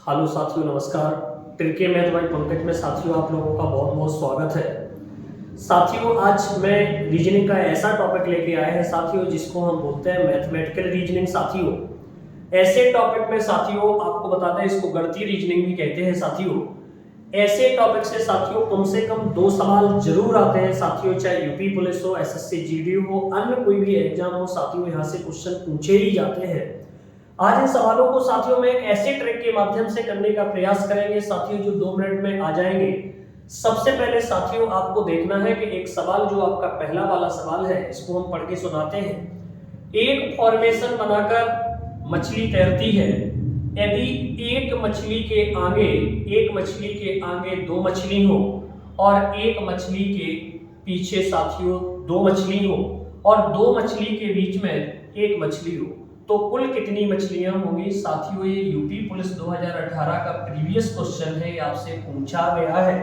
Hello साथियों, नमस्कार। Tricky math bye Pankaj में साथियों आप लोगों का बहुत बहुत स्वागत है। साथियों आज मैं रीजनिंग का ऐसा टॉपिक लेके आए हैं साथियों जिसको हम बोलते हैं मैथमेटिकल रीजनिंग। साथियों ऐसे टॉपिक में साथियों आपको बताते हैं, इसको गणितीय रीजनिंग भी कहते हैं। साथियों ऐसे टॉपिक से साथियों कम से कम 2 सवाल जरूर आते हैं साथियों, चाहे यूपी पुलिस हो, एसएससी जीडी हो, अन्य कोई भी एग्जाम हो साथियों, यहाँ से क्वेश्चन पूछे ही जाते हैं। आज इन सवालों को साथियों में एक ऐसे ट्रिक के माध्यम से करने का प्रयास करेंगे साथियों जो 2 मिनट में आ जाएंगे। सबसे पहले साथियों आपको देखना है कि एक सवाल जो आपका पहला वाला सवाल है इसको हम पढ़ के सुनाते हैं। एक फॉर्मेशन बनाकर मछली तैरती है। यदि एक मछली के आगे 2 मछली हो और एक मछली के पीछे साथियों 2 मछली हो और 2 मछली के बीच में एक मछली हो तो कुल कितनी मछलियां होंगी। साथियों ये यूपी पुलिस 2018 का प्रीवियस क्वेश्चन है, ये आपसे पूछा गया है।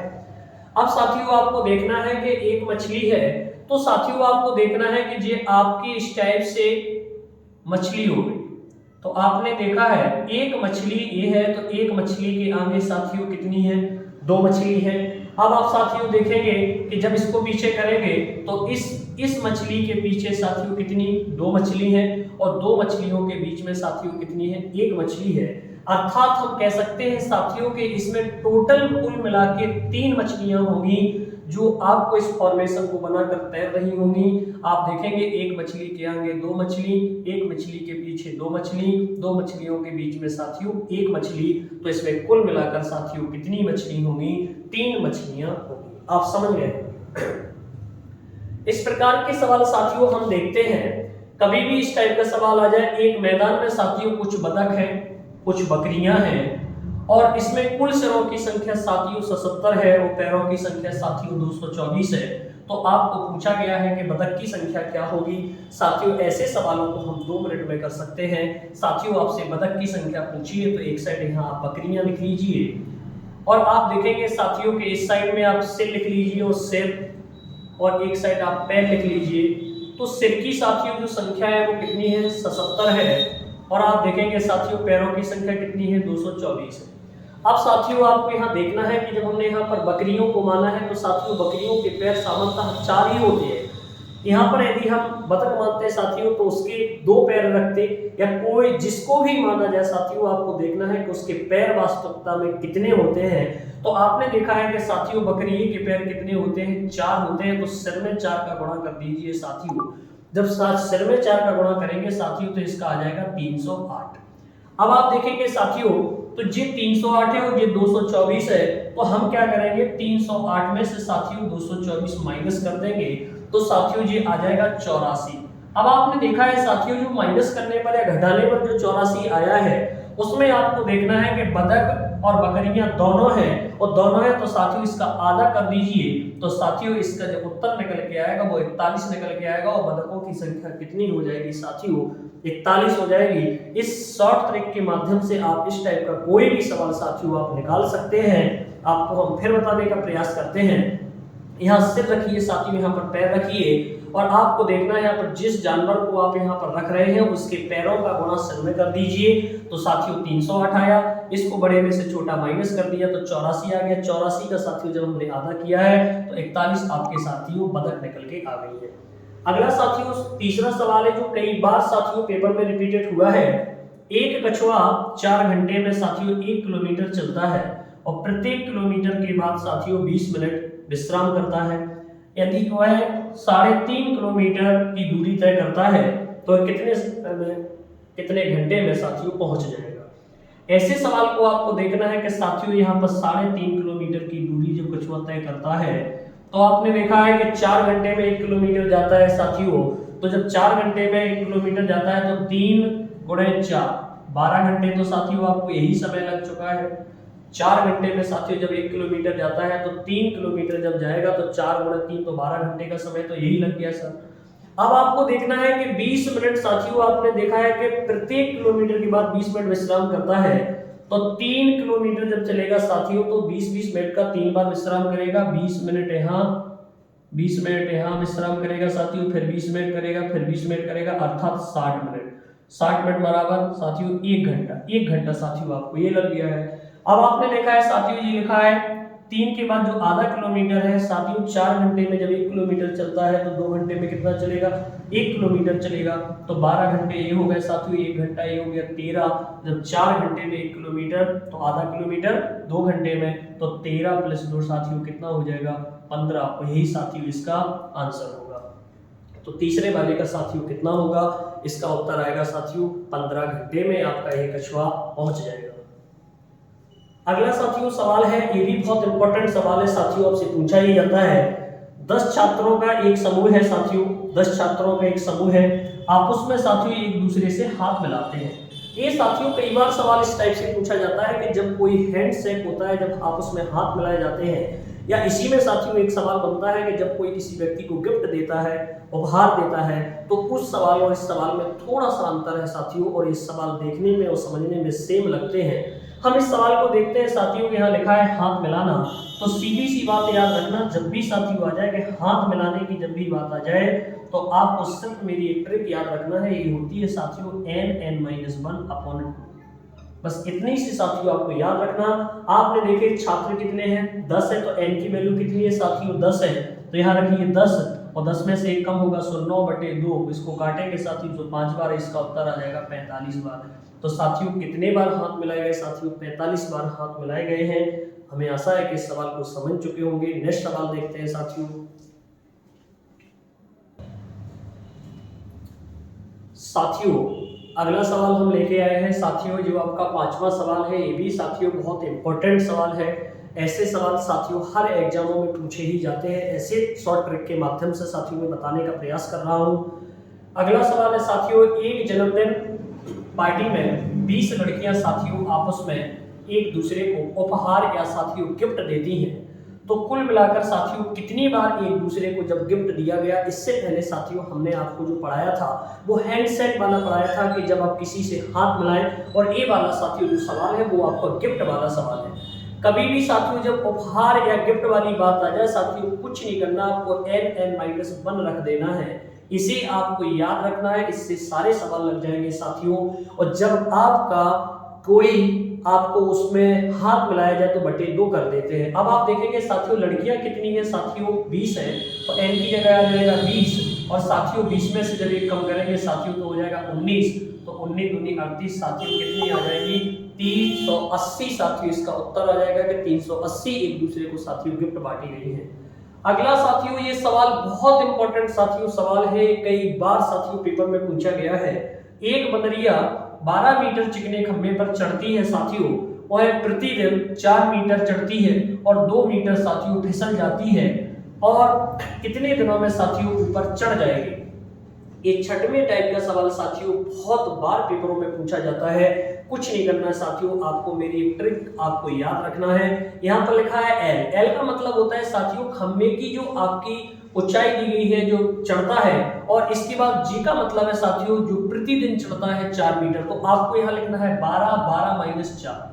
अब साथियों आपको देखना है कि एक मछली है तो साथियों आपको देखना है कि ये आपकी इस टाइप से मछली हो गई। तो आपने देखा है एक मछली ये है तो एक मछली के आगे साथियों कितनी है, 2 मछली है। अब आप साथियों देखेंगे कि जब इसको पीछे करेंगे तो इस मछली के पीछे साथियों कितनी, 2 मछली है और 2 मछलियों के बीच में साथियों कितनी है, 1 मछली है। अर्थात हम कह सकते हैं साथियों कि इसमें टोटल कुल मिला के 3 मछलियां होंगी जो आपको इस फॉर्मेशन को बनाकर तैर रही होंगी। आप देखेंगे एक मछली के आगे 2 मछली, एक मछली के पीछे 2 मछली, 2 मछलियों के बीच में साथियों 1 मछली। तो इसमें कुल मिलाकर साथियों कितनी मछली होंगी, 3 मछलियां होंगी। आप समझ गए। इस प्रकार के सवाल साथियों हम देखते हैं, कभी भी इस टाइप का सवाल आ जाए, एक मैदान में साथियों कुछ बतख है, कुछ बकरियां हैं और इसमें कुल सिरों की संख्या साथियों 77 है और पैरों की संख्या साथियों 224 है। तो आपको पूछा गया है कि बतख की संख्या क्या होगी। साथियों ऐसे सवालों को हम 2 मिनट में कर सकते हैं। साथियों आपसे बतख की संख्या पूछी है तो एक साइड यहाँ आप बकरियां लिख लीजिए और आप देखेंगे साथियों के इस साइड में आप सिर लिख लीजिए और सिर, और एक साइड आप पैर लिख लीजिए। तो सिर की साथियों जो संख्या है वो कितनी है, 77 है और आप देखेंगे साथियों पैरों की संख्या कितनी है, 224 है। अब साथियों आपको यहाँ देखना है कि जब हमने यहाँ पर बकरियों को माना है तो साथियों बकरियों के पैर सामान्यतः 4 ही होते हैं। यहाँ पर यदि हम बतख मानते हैं साथियों तो उसके 2 पैर रखते, या कोई जिसको भी माना जाए साथियों आपको देखना है कि उसके पैर वास्तविकता में कितने होते हैं। तो आपने देखा है कि साथियों बकरी के पैर कितने होते हैं, 4 होते हैं। तो सिर में 4 का गुणा कर दीजिए साथियों। जब सिर में 4 का गुणा करेंगे साथियों तो इसका आ जाएगा 308। अब आप देखेंगे साथियों तो ये 308 है और ये 224 है। तो हम क्या करेंगे, 308 में से साथियों 224 माइनस कर देंगे तो साथियों ये आ जाएगा 84। अब आपने देखा है साथियों जो माइनस करने पर या घटाने पर जो 84 आया है उसमें आपको देखना है कि बतख और बकरियां दोनों हैं और दोनों है तो साथियों इसका आधा कर दीजिए। तो साथियों इसका जो उत्तर निकल के आएगा वो 41 निकल के आएगा और बतखों की संख्या कितनी हो जाएगी साथियों, 41 हो जाएगी। इस शॉर्ट ट्रिक के माध्यम से आप इस टाइप का कोई भी सवाल साथियों आप निकाल सकते हैं। आपको हम फिर बताने का प्रयास करते हैं। यहाँ सिर रखिए साथियों, यहाँ पर पैर रखिए और आपको देखना है यहाँ पर जिस जानवर को आप यहाँ पर रख रहे हैं उसके पैरों का गुणा सिर में कर दीजिए। तो साथियों 308 आया, इसको बड़े में से छोटा माइनस कर दिया तो 84 आ गया। 84 का साथियों जब हमने आधा किया है तो 41 आपके साथियों बतख निकल के आ गई है। अगला साथियों तीसरा सवाल है जो कई बार साथियों पेपर में रिपीटेड हुआ है। एक कछुआ 4 घंटे में साथियों 1 किलोमीटर चलता है और प्रत्येक किलोमीटर के बाद साथियों 20 मिनट विश्राम करता है। यदि वह 3.5 किलोमीटर की दूरी तय करता है तो कितने घंटे में साथियों पहुंच जाएगा। ऐसे सवाल को आपको देखना है कि साथियों यहाँ पर 3.5 किलोमीटर की दूरी जो कछुआ तय करता है तो आपने देखा है कि 4 घंटे में 1 किलोमीटर जाता है साथियों। तो जब 4 घंटे में 1 किलोमीटर जाता है तो 3 × 4 12 घंटे तो साथियों आपको यही समय लग चुका है। 4 घंटे में साथियों जब 1 किलोमीटर जाता है तो 3 किलोमीटर जब जाएगा तो 4 × 3 तो 12 घंटे का समय तो यही लग गया सर। अब आपको देखना है कि 20 मिनट साथियों आपने देखा है कि प्रत्येक किलोमीटर के बाद 20 मिनट विश्राम करता है। तो 3 किलोमीटर जब चलेगा साथियों तो 20-20 मिनट का 3 बार विश्राम करेगा। 20 मिनट यहाँ, 20 मिनट यहाँ विश्राम करेगा साथियों, फिर 20 मिनट करेगा, फिर 20 मिनट करेगा, अर्थात 60 मिनट। 60 मिनट बराबर साथियों 1 घंटा। 1 घंटा साथियों आपको ये लग गया है। अब आपने देखा है साथियों, ये लिखा है 3 के बाद जो आधा किलोमीटर है साथियों, 4 घंटे में जब 1 किलोमीटर चलता है तो 2 घंटे में कितना चलेगा, 1 किलोमीटर चलेगा। तो 12 घंटे ये हो गए साथियों, 1 घंटा ये हो गया 13। जब 4 घंटे में 1 किलोमीटर तो आधा किलोमीटर 2 घंटे में, तो 13 + 2 साथियों कितना हो जाएगा, 15। यही साथियों इसका आंसर होगा। तो तीसरे वाले का साथियों कितना होगा, इसका उत्तर आएगा साथियों 15 घंटे में आपका ये कछुआ पहुंच जाएगा। अगला साथियों सवाल है, ये भी बहुत इंपॉर्टेंट सवाल है साथियों, आपसे पूछा ही जाता है। 10 छात्रों का एक समूह है साथियों, 10 छात्रों का एक समूह है, आपस में साथियों एक दूसरे से हाथ मिलाते हैं। ये साथियों कई बार सवाल इस टाइप से पूछा जाता है कि जब कोई हैंडशेक होता है, जब आपस में हाथ मिलाए जाते हैं, या इसी में साथियों एक सवाल बनता है कि जब कोई किसी व्यक्ति को गिफ्ट देता है, उपहार देता है, तो उस सवाल और इस सवाल में थोड़ा सा अंतर है साथियों, और इस सवाल देखने में और समझने में सेम लगते हैं। हम इस सवाल को देखते हैं साथियों, यहाँ लिखा है हाथ मिलाना, तो सीधी सी बात याद रखना, जब भी साथियों आ जाए कि हाथ मिलाने की जब भी बात आ जाए, तो आपको सिर्फ मेरी एक ट्रिक याद रखना है, ये होती है साथियों n(n-1/2)। बस इतनी सी साथियों आपको याद रखना। आपने देखे छात्र कितने हैं, 10 है, तो n की वैल्यू कितनी है साथियों, 10 है, तो यहाँ रखिए 10, और 10 में से 1 कम होगा, सो 9/2, इसको काटेंगे साथियों तो 5 बार, इसका उत्तर आ जाएगा 45 बार। तो साथियों कितने बार हाथ मिलाए गए साथियों, 45 बार हाथ मिलाए गए हैं। हमें आशा है कि इस सवाल को समझ चुके होंगे। नेक्स्ट सवाल देखते हैं साथियों। अगला सवाल हम लेके आए हैं साथियों, जो आपका 5वां सवाल है, ये भी साथियों बहुत इंपॉर्टेंट सवाल है। ऐसे सवाल साथियों हर एग्जामों में पूछे ही जाते हैं, ऐसे शॉर्ट ट्रिक के माध्यम से साथियों में बताने का प्रयास कर रहा हूँ। अगला सवाल है साथियों, एक जन्मदिन पार्टी में 20 लड़कियां साथियों आपस में एक दूसरे को उपहार या साथियों गिफ्ट देती हैं, तो कुल मिलाकर साथियों कितनी बार एक दूसरे को जब गिफ्ट दिया गया। इससे पहले साथियों हमने आपको जो पढ़ाया था वो हैंडशेक वाला पढ़ाया था कि जब आप किसी से हाथ मिलाएं, और ये वाला साथियों जो सवाल है वो आपका गिफ्ट वाला सवाल है। कभी भी साथियों जब उपहार या गिफ्ट वाली बात आ जाए साथियों, कुछ नहीं करना, आपको n(n-1) रख देना है, इसे आपको याद रखना है, इससे सारे सवाल लग जाएंगे साथियों। और जब आपका कोई आपको उसमें हाथ मिलाया जाए तो बटे 2 कर देते हैं। अब आप देखेंगे साथियों लड़कियां कितनी है साथियों, 20 है, तो n की जगह आ जाएगा 20, और साथियों 20 में से जब 1 कम करेंगे साथियों तो हो जाएगा 19, तो 19 दूनी 38 साथियों कितनी आ जाएगी, 380 साथियों इसका उत्तर आ जाएगा कि 380 एक दूसरे को साथियों गिफ्ट बांटी गई है। अगला साथियों ये सवाल बहुत इंपॉर्टेंट साथियों सवाल है, कई बार साथियों पेपर में पूछा गया है। एक बंदरिया 12 मीटर चिकने खंभे पर चढ़ती है साथियों, वह प्रतिदिन 4 मीटर चढ़ती है और 2 मीटर साथियों फिसल जाती है, और कितने दिनों में साथियों ऊपर चढ़ जाएगी। ये 6वें टाइप का सवाल साथियों बहुत बार पेपरों में पूछा जाता है। कुछ नहीं करना है साथियों, आपको मेरी एक ट्रिक आपको याद रखना है। यहाँ पर लिखा है एल, एल का मतलब होता है साथियों खंभे की जो आपकी ऊंचाई दी गई है जो चढ़ता है, और इसके बाद जी का मतलब है साथियों जो प्रतिदिन चढ़ता है 4 मीटर। तो आपको यहाँ लिखना है 12, 12 - 4।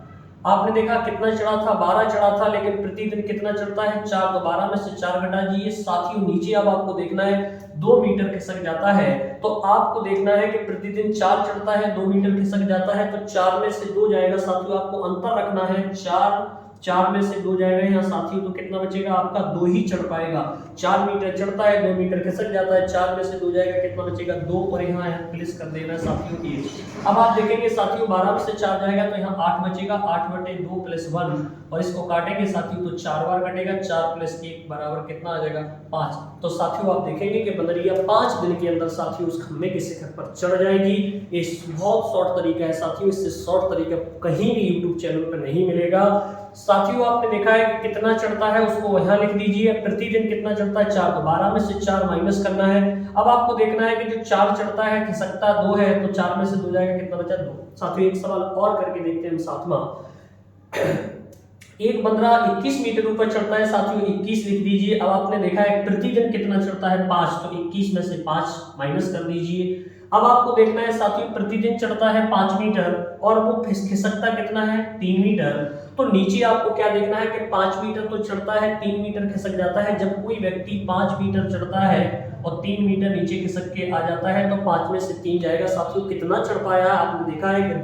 आपने देखा कितना चढ़ा था, 12 चढ़ा था, लेकिन प्रतिदिन कितना चढ़ता है 4, तो 12 में से 4 घटा दीजिए साथियों। नीचे अब आपको देखना है 2 मीटर खिसक जाता है, तो आपको देखना है कि प्रतिदिन 4 चढ़ता है, 2 मीटर खिसक जाता है, तो 4 में से 2 जाएगा साथियों। आपको अंतर रखना है, 4 में से 2 जाएगा यहाँ साथियों, तो कितना बचेगा आपका 2 ही चढ़ पाएगा। 4 मीटर चढ़ता है, 2 मीटर खिसक जाता है, 4 में से 2 जाएगा, कितना बचेगा 2, और यहाँ प्लेस कर देना साथियों की। अब आप देखेंगे साथियों 12 में से 4 जाएगा तो यहाँ 8 बचेगा, 8/2 + 1, और इसको काटेंगे साथियों तो 4 बार कटेगा, 4 + 1 बराबर कितना आ जाएगा 5। तो साथियों आप देखेंगे कि बंदरिया 5 दिन के अंदर साथियों उस खंभे के शिखर पर चढ़ जाएगी। ये बहुत शॉर्ट तरीका है साथियों, इससे शॉर्ट तरीका कहीं भी यूट्यूब चैनल पर नहीं मिलेगा। साथियों आपने देखा है कि कितना चढ़ता है उसको यहाँ लिख दीजिए, प्रतिदिन कितना चढ़ता है 4, तो 12 में से 4 माइनस करना है। अब आपको देखना है कि जो 4 चढ़ता है खिसकता 2 है, तो 4 में से 2 जाएगा, कितना बचा 2। साथियों एक सवाल और करके देखते हैं हम 7वां। एक बंदरा 21 मीटर ऊपर चढ़ता है साथियों, 21 लिख दीजिए। अब आपने देखा है प्रतिदिन कितना चढ़ता है 5, तो 21 में से 5 माइनस कर दीजिए। अब आपको देखना है साथियों, प्रतिदिन चढ़ता है 5 मीटर और वो खिसकता कितना है 3 मीटर। तो नीचे आपको क्या देखना है कि 5 मीटर तो चढ़ता है, 3 मीटर खिसक जाता है। जब कोई व्यक्ति 5 मीटर चढ़ता है और 3 मीटर नीचे खिसक के आ जाता है तो 5 में से 3 जाएगा। साथियों कितना चढ़ पाया है, आपने देखा है कि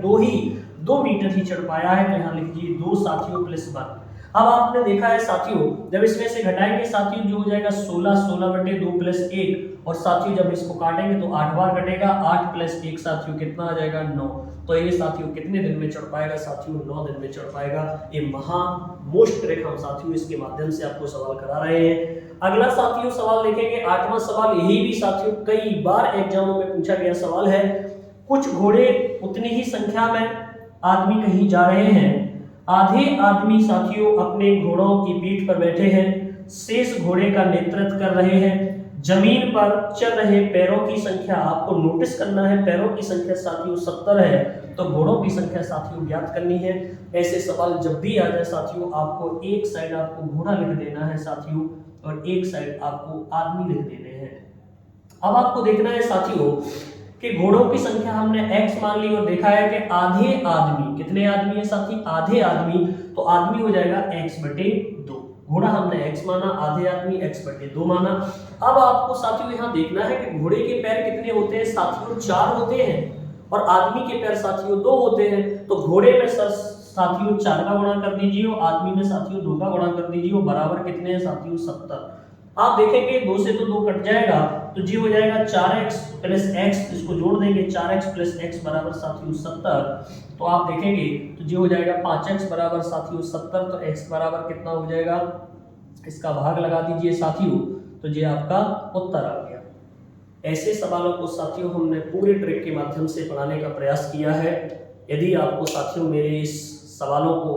2 मीटर ही चढ़ पाया है। तो यहाँ लिख दीजिए 2 साथियों प्लस 1। अब आपने देखा है साथियों, जब इसमें से घटाएंगे साथियों जो हो जाएगा 16, 16/2 प्लस 1, और साथियों जब इसको काटेंगे तो 8 बार कटेगा, 8 प्लस 1 साथियों कितना आ जाएगा 9। तो ये साथियों कितने दिन में चढ़ पाएगा साथियों, 9 दिन में चढ़ पाएगा। ये मोस्ट ट्रिक हम साथियों इसके माध्यम से आपको सवाल करा रहे हैं। अगला साथियों सवाल देखेंगे, 8वां सवाल। यही भी साथियों कई बार एग्जामों में पूछा गया सवाल है। कुछ घोड़े उतनी ही संख्या में आदमी कहीं जा रहे हैं, आधे आदमी साथियों अपने घोड़ों की पीठ पर बैठे हैं, शेष घोड़े का नेतृत्व कर रहे हैं। जमीन पर चल रहे पैरों की संख्या आपको नोटिस करना है, पैरों की संख्या साथियों 70 है, तो घोड़ों की संख्या साथियों ज्ञात करनी है। ऐसे सवाल जब भी आ जाए साथियों, आपको एक साइड आपको घोड़ा लिख देना है साथियों और एक साइड आपको आदमी लिख देने हैं। अब आपको देखना है साथियों कि घोड़ों की संख्या हमने x मान ली और देखा है कि आधे आदमी, कितने आदमी है साथी, आधे आदमी, तो आदमी हो जाएगा x/2। घोड़ा हमने x माना, आधे आदमी x/2 माना। अब आपको साथियों यहाँ देखना है कि घोड़े के पैर कितने होते हैं साथियों, 4 होते हैं और आदमी के पैर साथियों 2 होते हैं। तो घोड़े में साथियों 4 का गुणा कर दीजिए और आदमी में साथियों 2 का गुणा कर दीजिए और बराबर कितने हैं साथियों 70। आप देखेंगे 2 से तो 2 कट जाएगा, तो जी हो जाएगा 4x प्लस x, इसको जोड़ देंगे 4x प्लस x बराबर साथियों 70। तो आप देखेंगे तो जी हो जाएगा 5x बराबर साथियों 70। तो x बराबर कितना हो जाएगा, इसका भाग लगा दीजिए साथियों, तो ये आपका उत्तर आ गया। ऐसे सवालों को साथियों हमने पूरे ट्रिक के माध्यम से पढ़ाने का प्रयास किया है। यदि आपको साथियों मेरे इस सवालों को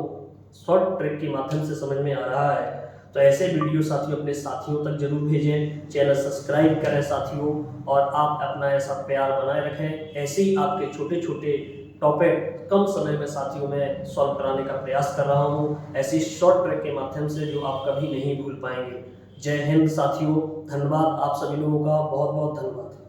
शॉर्ट ट्रिक के माध्यम से समझ में आ रहा है तो ऐसे वीडियो साथियों अपने साथियों तक जरूर भेजें, चैनल सब्सक्राइब करें साथियों, और आप अपना ऐसा प्यार बनाए रखें। ऐसे ही आपके छोटे छोटे टॉपिक कम समय में साथियों में सॉल्व कराने का प्रयास कर रहा हूँ, ऐसी शॉर्ट ट्रिक के माध्यम से जो आप कभी नहीं भूल पाएंगे। जय हिंद साथियों, धन्यवाद, आप सभी लोगों का बहुत बहुत धन्यवाद।